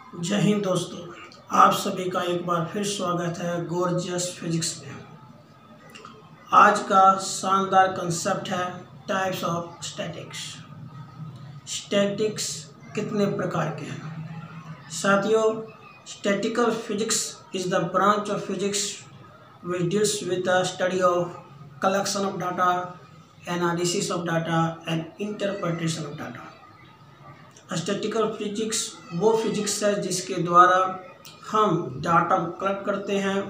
जय हिंद दोस्तों, आप सभी का एक बार फिर स्वागत है गॉर्जियस फिजिक्स में। आज का शानदार कंसेप्ट है टाइप्स ऑफ स्टैटिक्स। स्टैटिक्स कितने प्रकार के हैं साथियों? Statistical physics is the branch of physics which deals with the study of collection of data, analysis of data and interpretation of data. Statistical physics वो फिजिक्स है जिसके द्वारा हम डाटा को कलेक्ट करते हैं,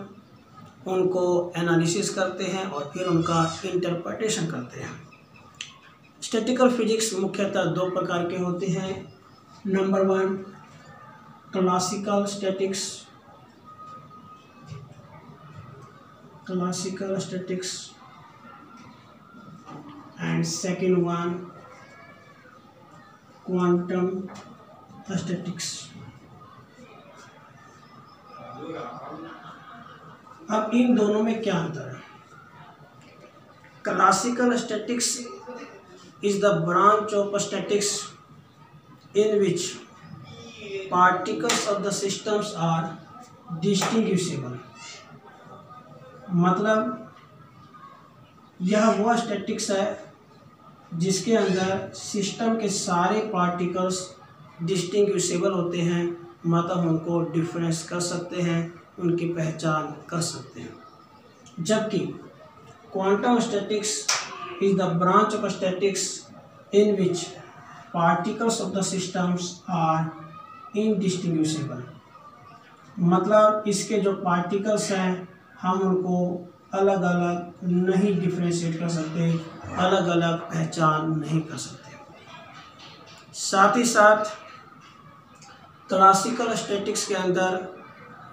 उनको एनालिसिस करते हैं और फिर उनका इंटरप्रिटेशन करते हैं। स्टैटिकल फिजिक्स मुख्यतः दो प्रकार के होते हैं। Number 1 classical statistics and second one quantum statistics. अब इन दोनों में क्या अंतर है? Classical statistics is the branch of statistics in which particles of the systems are distinguishable. मतलब यह वह स्टैटिक्स है जिसके अंदर सिस्टम के सारे पार्टिकल्स डिस्टिंग्विशेबल होते हैं, मतलब उनको डिफरेंस कर सकते हैं, उनकी पहचान कर सकते हैं। जबकि quantum statistics is the branch of statistics in which particles of the systems are indistinguishable. मतलब इसके जो पार्टिकल्स हैं हम उनको अलग अलग नहीं डिफ्रेंशिएट कर सकते, अलग अलग पहचान नहीं कर सकते। साथ ही साथ क्लासिकल स्टैटिक्स के अंदर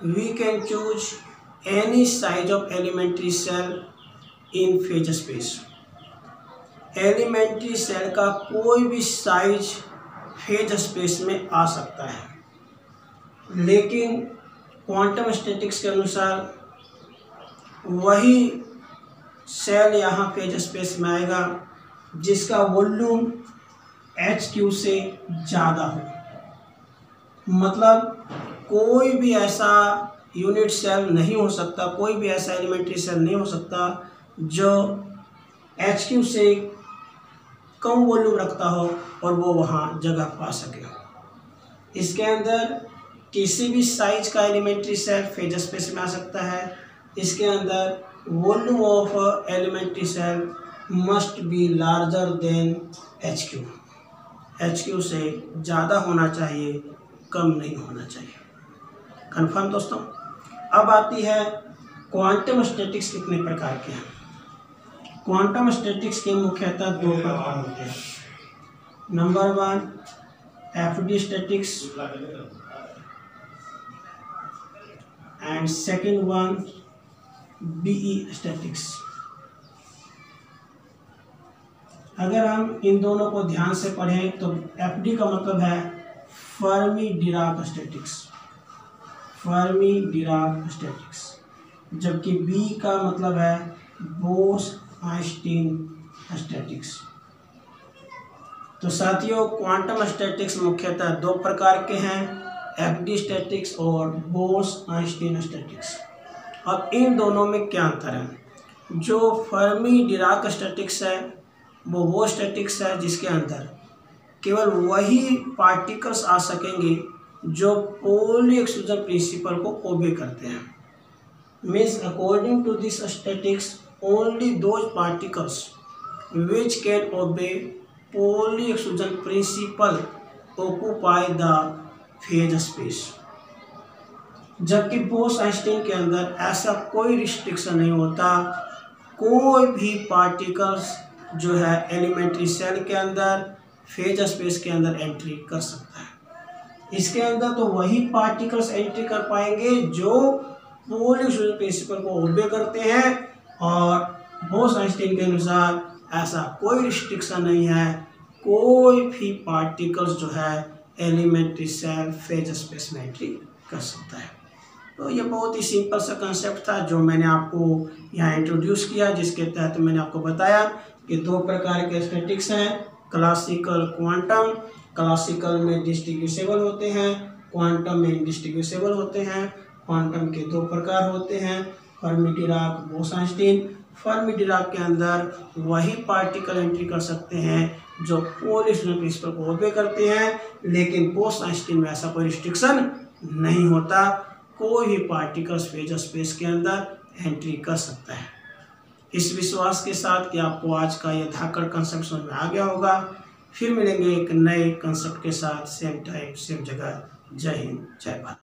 we can choose any size of elementary cell in phase space. Elementary cell का कोई भी साइज फेज स्पेस में आ सकता है, लेकिन क्वांटम स्टैटिक्स के अनुसार वही सेल यहाँ फेज स्पेस में आएगा जिसका वॉल्यूम HQ से ज़्यादा हो। मतलब कोई भी ऐसा यूनिट सेल नहीं हो सकता, कोई भी ऐसा एलिमेंट्री सेल नहीं हो सकता जो HQ से कम वॉल्यूम रखता हो और वो वहाँ जगह पा सके। इसके अंदर किसी भी साइज का एलिमेंट्री सेल फेज स्पेस में आ सकता है। इसके अंदर volume of elementary cell must be larger than HQ। HQ से ज़्यादा होना चाहिए, कम नहीं होना चाहिए। कन्फर्म दोस्तों? अब आती है क्वांटम स्टैटिक्स कितने प्रकार के हैं। क्वांटम स्टैटिक्स के मुख्यतः दो प्रकार होते हैं। Number 1 FD statics and second one BE statics. अगर हम इन दोनों को ध्यान से पढ़ें तो FD का मतलब है फर्मी डिराक स्टैटिक्स, जबकि BE का मतलब है बोस-आइंस्टीन स्टैटिक्स। तो साथियों, क्वांटम स्टैटिक्स मुख्यतः दो प्रकार के हैं, FD स्टैटिक्स और बोस-आइंस्टीन स्टैटिक्स। अब इन दोनों में क्या अंतर है? जो फर्मी डिराक स्टैटिक्स है वो स्टैटिक्स है जिसके अंदर केवल वही पार्टिकल्स आ सकेंगे जो पॉली एक्सक्लूजन प्रिंसिपल को ओबे करते हैं। Means according to this statistics only those particles which can obey Pauli exclusion principle occupy the phase space. जबकि बोस-आइंस्टीन के अंदर ऐसा कोई रिस्ट्रिक्शन नहीं होता, कोई भी पार्टिकल्स जो है एलिमेंट्री सेल के अंदर फेज स्पेस के अंदर एंट्री कर सकता है। इसके अंदर तो वही पार्टिकल्स एंट्री कर पाएंगे जो पॉली एक्सक्लूजन प्रिंसिपल को ओबे करते हैं, और बोस-आइंस्टीन के अनुसार ऐसा कोई रिस्ट्रिक्शन नहीं है, कोई भी पार्टिकल्स जो है एलिमेंट्री सेल फेज स्पेस में एंट्री कर सकता है। तो ये बहुत ही सिंपल सा कंसेप्ट था जो मैंने आपको यहाँ इंट्रोड्यूस किया, जिसके तहत मैंने आपको बताया कि दो प्रकार के स्टैटिक्स हैं, क्लासिकल क्वांटम। क्लासिकल में डिस्टिंग्विशेबल होते हैं क्वांटम में इंडिस्टिंग्विशेबल होते हैं। क्वांटम के दो प्रकार होते हैं, फर्मी-डिराक, बोस-आइंस्टीन। फर्मी-डिराक के अंदर वही पार्टिकल एंट्री कर सकते हैं जो पॉलीजोनल प्रिंसिपल को ओबे करते हैं, लेकिन बोस-आइंस्टीन में ऐसा कोई रिस्ट्रिक्शन नहीं होता, कोई भी पार्टिकल फेज स्पेस के अंदर एंट्री कर सकता है। इस विश्वास के साथ कि आपको आज का यह धाकड़ कंसेप्ट समझ में आ गया होगा। फिर मिलेंगे एक नए कंसेप्ट के साथ, सेम टाइम सेम जगह। जय हिंद, जय भारत।